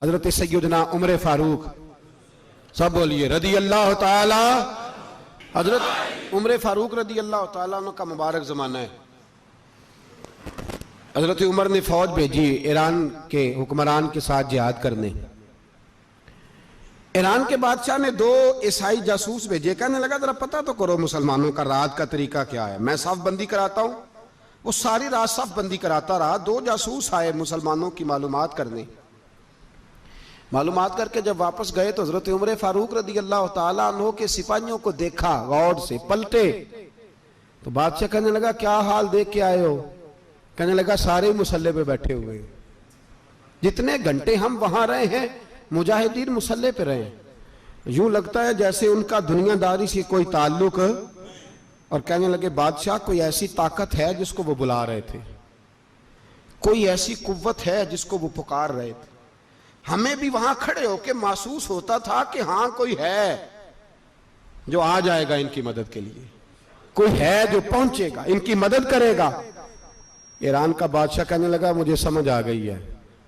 हजरत सैयदना उमर फारूक, सब बोलिए रदी अल्लाह ताला। हजरत उमर फारूक रदी अल्लाह ताला का मुबारक ज़माना है। हजरत उमर ने फौज भेजी ईरान के हुक्मरान के साथ जिहाद करने। ईरान के बादशाह ने 2 ईसाई जासूस भेजे। कहने लगा जरा पता तो करो मुसलमानों का रात का तरीका क्या है, मैं साफ बंदी कराता हूं। वो सारी रात साफ बंदी कराता रहा। 2 जासूस आए मुसलमानों की मालूमात करने। मालूमात करके जब वापस गए तो हजरत उमर फारूक रदी अल्लाह ताला अन्हो के सिपाहियों को देखा, गौर से पलटे तो बादशाह कहने लगा क्या हाल देख के आए हो? कहने लगा सारे मुसल्ले पे बैठे हुए, जितने घंटे हम वहां रहे हैं मुजाहिदीन मुसल्ले पे रहे हैं, यूं लगता है जैसे उनका दुनियादारी से कोई ताल्लुक। और कहने लगे बादशाह कोई ऐसी ताकत है जिसको वो बुला रहे थे, कोई ऐसी कुव्वत है जिसको वो पुकार रहे थे। हमें भी वहां खड़े होकर महसूस होता था कि हाँ कोई है जो आ जाएगा इनकी मदद के लिए, कोई है जो पहुंचेगा इनकी मदद करेगा। ईरान का बादशाह कहने लगा मुझे समझ आ गई है,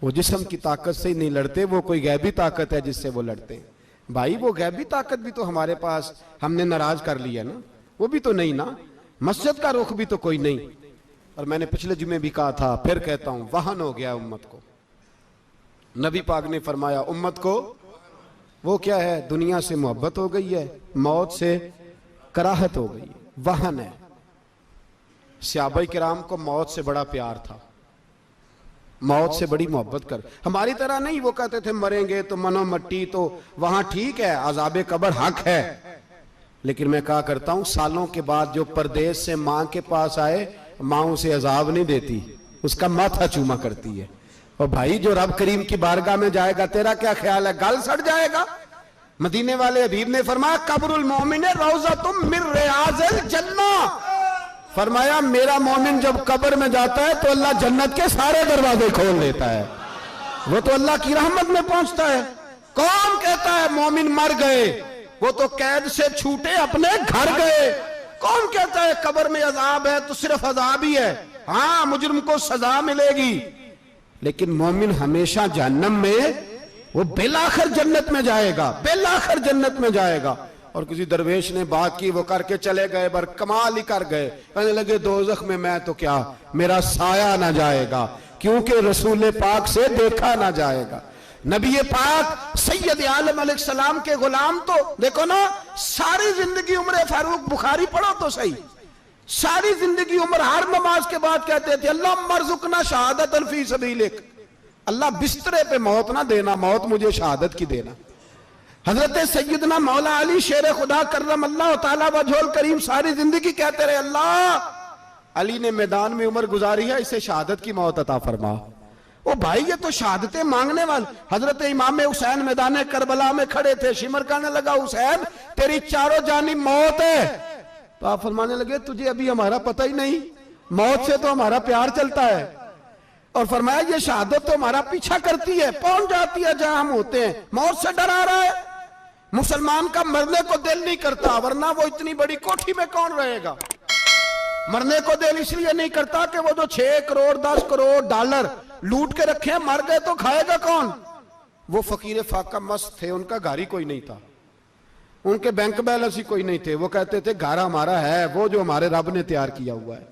वो जिस्म की ताकत से ही नहीं लड़ते, वो कोई गैबी ताकत है जिससे वो लड़ते हैं। भाई वो गैबी ताकत भी तो हमारे पास हमने नाराज कर लिया ना, वो भी तो नहीं ना, मस्जिद का रुख भी तो कोई नहीं। और मैंने पिछले जुमे भी कहा था, फिर कहता हूं, वहन हो गया उम्मत को। नबी पाक ने फरमाया उम्मत को वो क्या है, दुनिया से मोहब्बत हो गई है, मौत से कराहत हो गई है, वहन है। सहाबा किराम को मौत से बड़ा प्यार था, मौत से बड़ी मोहब्बत कर। हमारी तरह नहीं, वो कहते थे मरेंगे तो मनो मट्टी, तो वहां ठीक है अज़ाबे कब्र हक है। लेकिन मैं कहा करता हूं सालों के बाद जो परदेश से मां के पास आए, मां उसे अजाब नहीं देती, उसका माथा चूमा करती है। और भाई जो रब करीम की बारगाह में जाएगा तेरा क्या ख्याल है, गल सड़ जाएगा। मदीने वाले हबीब ने फरमाया कब्रुल मोमिन रौज़तुम मिन रियाज़िल जन्ना। फरमाया मेरा मोमिन जब कब्र में जाता है तो अल्लाह जन्नत के सारे दरवाजे खोल देता है, वो तो अल्लाह की रहमत में पहुंचता है। कौन कहता है मोमिन मर गए, वो तो कैद से छूटे अपने घर गए। कौन कहता है कब्र में अजाब है तो सिर्फ अजाब ही है, हाँ मुजरिम को सजा मिलेगी, लेकिन मोमिन हमेशा जहन्नम में, वो बेलाखिर जन्नत में जाएगा, बेलाखिर जन्नत में जाएगा। और किसी दरवेश ने बात की, वो करके चले गए, बर कमाल ही कर गए। कहने लगे दोज़ख में मैं तो क्या, मेरा साया ना जाएगा, क्योंकि रसूल पाक से देखा ना जाएगा। नबी पाक सैयद आलम अलैहिस्सलाम के गुलाम तो देखो ना, सारी जिंदगी उमर फारूक, बुखारी पढ़ो तो सही, सारी जिंदगी उम्र हर नमाज के बाद कहते थे अल्लाह मरजुकना शहादतन फी सबीलिक, अल्लाह बिस्तरे पे मौत ना देना, मौत मुझे शहादत की देना। हजरत सैयदना मौला अली शेर खुदा करम अल्लाह ताला वजहुल करीम सारी जिंदगी कहते रहे अल्लाह अली ने मैदान में उम्र गुजारी है, इसे शहादत की मौत अता फरमा। ओ भाई ये तो शहादतें मांगने वाले। हजरत इमाम हुसैन मैदान करबला में खड़े थे, शिमर कहने लगा हुसैन तेरी चारों जानिब मौत है, तो आप फरमाने लगे तुझे अभी हमारा पता ही नहीं, मौत से तो हमारा प्यार चलता है। और फरमाया ये शहादत तो हमारा पीछा करती है, पहुंच जाती है जहां हम होते हैं, मौत से डरा रहा है। मुसलमान का मरने को दिल नहीं करता, वरना वो इतनी बड़ी कोठी में कौन रहेगा। मरने को दिल इसलिए नहीं करता कि वो जो 6 करोड़ 10 करोड़ डॉलर लूट के रखे, मर गए तो खाएगा कौन। वो फकीर फाका मस्त थे, उनका घर ही कोई नहीं था, उनके बैंक बैलेंस ही कोई नहीं थे। वो कहते थे घर हमारा है वो जो हमारे रब ने तैयार किया हुआ है,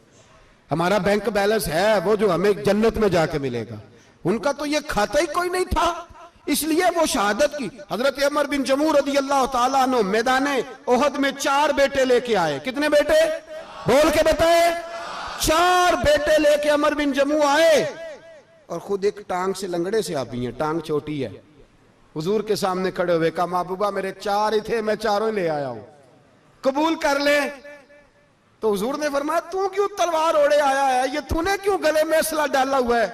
हमारा बैंक बैलेंस है वो जो हमें जन्नत में जाके मिलेगा। उनका तो ये खाता ही कोई नहीं था, इसलिए वो शहादत की। हजरत उमर बिन जमू रदी अल्लाह ताला अन्हु मैदाने ओहद में 4 बेटे लेके आए। कितने बेटे बोल के बताए? 4 बेटे लेके उमर बिन जमू आए, और खुद एक टांग से लंगड़े से आप भी हैं, टांग छोटी है। हुजूर के सामने खड़े हुए कहा महबूबा मेरे 4 ही थे, मैं 4 ही ले आया हूं, कबूल कर ले। तो हुजूर ने फरमाया तू क्यों तलवार ओढ़े आया है, ये तूने क्यों गले में असला डाला हुआ है?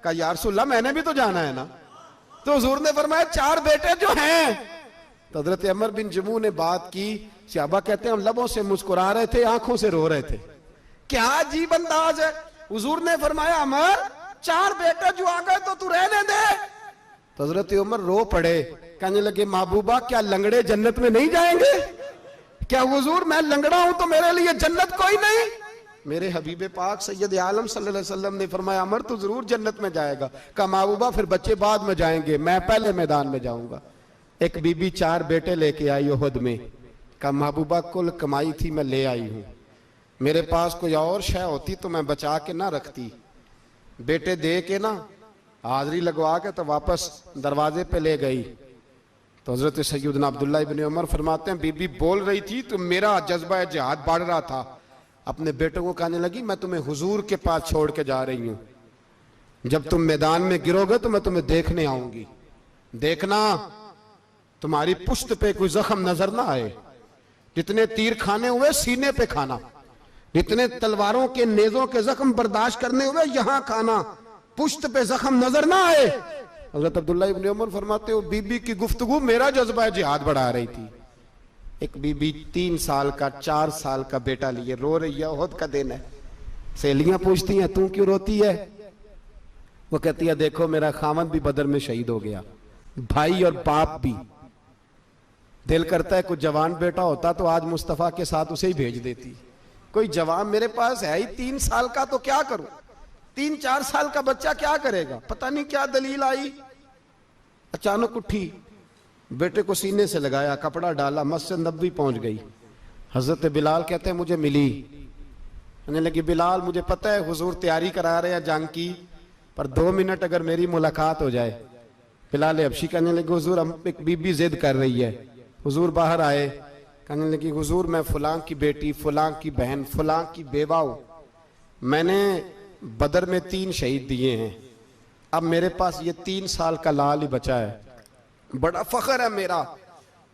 कहा या रसूलल्लाह मैंने भी तो जाना है ना। तो हुजूर ने फरमाया 4 बेटे जो हैं। तो हजरत उमर बिन जमू ने बात की, सहाबा कहते हैं हम लबों से मुस्कुरा रहे थे, आंखों से रो रहे थे, क्या अजीब अंदाज है। हुजूर ने फरमाया उमर 4 बेटे जो आ गए तो तू रहने दे। तो हजरत उमर रो पड़े, कहने लगे महबूबा क्या लंगड़े जन्नत में नहीं जाएंगे? क्या हुजूर मैं लंगड़ा हूं तो मेरे लिए जन्नत कोई नहीं? मेरे हबीब पाक सैयद आलम सल्लल्लाहु अलैहि वसल्लम ने फरमाया अमर तो जरूर जन्नत में जाएगा। कहा महबूबा फिर बच्चे बाद में जाएंगे, मैं पहले मैदान में जाऊंगा। एक बीबी 4 बेटे लेके आई उहद में। कहा महबूबा कुल कमाई थी मैं ले आई हूं, मेरे पास कोई और शय होती तो मैं बचा के ना रखती। बेटे दे के ना हाजिरी लगवा के तो वापस दरवाजे पे ले गई। तो हजरत सैयदना अब्दुल्ला इब्न उमर फरमाते हैं बीबी बोल रही थी तो मेरा जज्बा जिहाद बढ़ रहा था। अपने बेटों को कहने लगी मैं तुम्हें हुजूर के पास छोड़ के जा रही हूं, जब तुम मैदान में गिरोगे तो मैं तुम्हें देखने आऊंगी, देखना तुम्हारी पुश्त पे कोई जख्म नजर ना आए। जितने तीर खाने हुए सीने पे खाना, जितने तलवारों के नेजों के जख्म बर्दाश्त करने हुए यहां खाना, पुश्त पे जख्म नजर ना आए। हजरत अब्दुल्ला इब्न उमर फरमाते हो बीबी की गुफ्तगू मेरा जज्बा जिहाद बढ़ा रही थी। एक बीबी 3 साल का 4 साल का बेटा लिए रो रही है, ओहद का दिन है। सहेलियां पूछती हैं तू क्यों रोती है? वो कहती है देखो मेरा खामद भी बदर में शहीद हो गया, भाई और बाप भी। दिल करता है कुछ जवान बेटा होता तो आज मुस्तफा के साथ उसे ही भेज देती। कोई जवान मेरे पास है ही 3 साल का, तो क्या करूं? 3-4 साल का बच्चा क्या करेगा? पता नहीं क्या दलील आई, अचानक उठी, बेटे को सीने से लगाया, कपड़ा डाला, मस्जिद नबवी पहुंच गई। हजरत बिलाल कहते हैं मुझे मिली, कहने लगी बिलाल मुझे पता है हुजूर तैयारी करा रहे हैं जंग की, पर 2 मिनट अगर मेरी मुलाकात हो जाए। बिलाल हबशी कहने लगे हुजूर हम एक बीबी जिद कर रही है। हुजूर बाहर आए, कहने लगी हुजूर मैं फलां की बेटी, फलां की बहन, फलां की बेवा हूं, मैंने बदर में 3 शहीद दिए हैं, अब मेरे पास ये 3 साल का लाल ही बचा है, बड़ा फख्र है मेरा।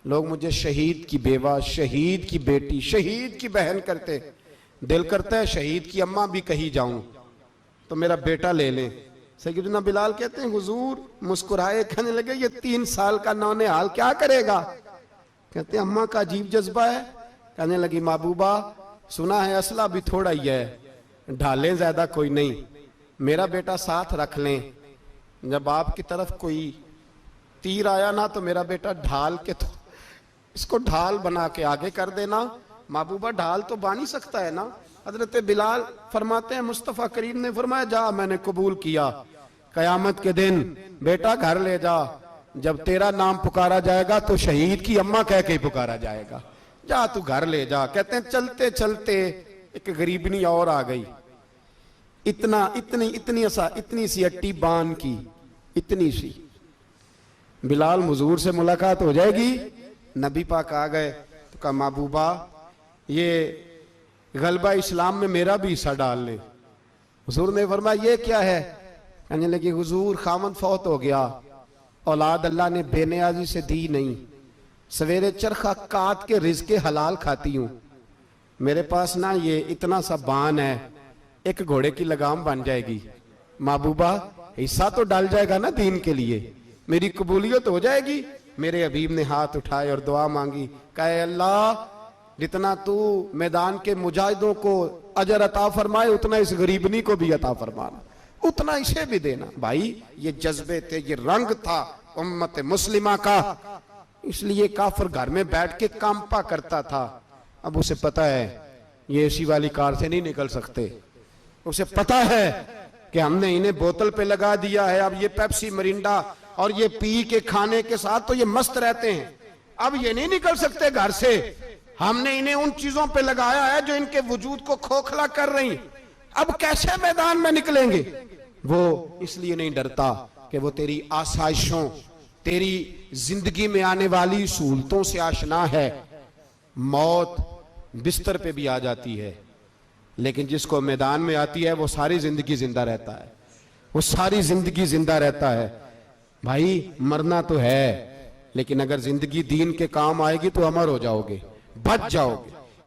लोग मुझे शहीद की बेवा, शहीद की बेटी, शहीद की बहन करते, दिल करता है शहीद की अम्मा भी कही जाऊं तो मेरा बेटा ले लें। सैयदना बिलाल कहते हैं हुजूर मुस्कुराए, कहने लगे ये 3 साल का नौनिहाल क्या करेगा? कहते हैं अम्मा का अजीब जज्बा है। कहने लगी महबूबा सुना है असला भी थोड़ा ही है, ढालें ज्यादा कोई नहीं, मेरा बेटा साथ रख लें, जब आपकी तरफ कोई तीर आया ना तो मेरा बेटा ढाल के तो इसको ढाल बना के आगे कर देना। महबूबा ढाल तो बन ही सकता है ना। हजरत बिलाल फरमाते हैं मुस्तफ़ा करीम ने फरमाया जा मैंने कबूल किया, कयामत के दिन बेटा घर ले जा, जब तेरा नाम पुकारा जाएगा तो शहीद की अम्मा कह के ही पुकारा जाएगा, जा तू घर ले जा। कहते हैं चलते चलते एक गरीबनी और आ गई, इतनी सी अट्टी बान की, इतनी सी। बिलाल हुजूर से मुलाकात हो जाएगी, नबी पाक आ गए तो कहा महबूबा ये गलबा इस्लाम में मेरा भी हिस्सा डाल ले। हुजूर ने फरमाया ये क्या है? कहने लगी हुजूर खामद फौत हो गया, औलाद अल्लाह ने बेनियाजी से दी नहीं, सवेरे चरखा काट के रिज़्क़े हलाल खाती हूँ, मेरे पास ना ये इतना सा बान है, एक घोड़े की लगाम बन जाएगी, महबूबा हिस्सा तो डाल जाएगा ना दीन के लिए, मेरी कबूलियत हो जाएगी। मेरे हबीब ने हाथ उठाए और दुआ मांगी, कहे अल्लाह जितना तू मैदान के मुजाहिदों को अजर अता फरमाए उतना इस गरीबनी को भी अता फरमाना, उतना इसे भी देना। भाई ये जज्बे थे, ये रंग था उम्मत मुस्लिमा का, इसलिए काफिर घर में बैठ के कांपा करता था। अब उसे पता है ये एसी वाली कार से नहीं निकल सकते, उसे पता है कि हमने इन्हें बोतल पे लगा दिया है, अब ये पेप्सी मरिंडा और ये पी के खाने के साथ तो ये मस्त रहते हैं, अब ये नहीं निकल सकते घर से, हमने इन्हें उन चीजों पे लगाया है जो इनके वजूद को खोखला कर रही, अब कैसे मैदान में निकलेंगे? वो इसलिए नहीं डरता कि वो तेरी आसाइशों, तेरी जिंदगी में आने वाली सहूलतों से आशना है। मौत बिस्तर पे भी आ जाती है, लेकिन जिसको मैदान में आती है वो सारी जिंदगी जिंदा रहता है, वो सारी जिंदगी जिंदा रहता है। भाई मरना तो है, लेकिन अगर जिंदगी दीन के काम आएगी तो अमर हो जाओगे, बच जाओगे।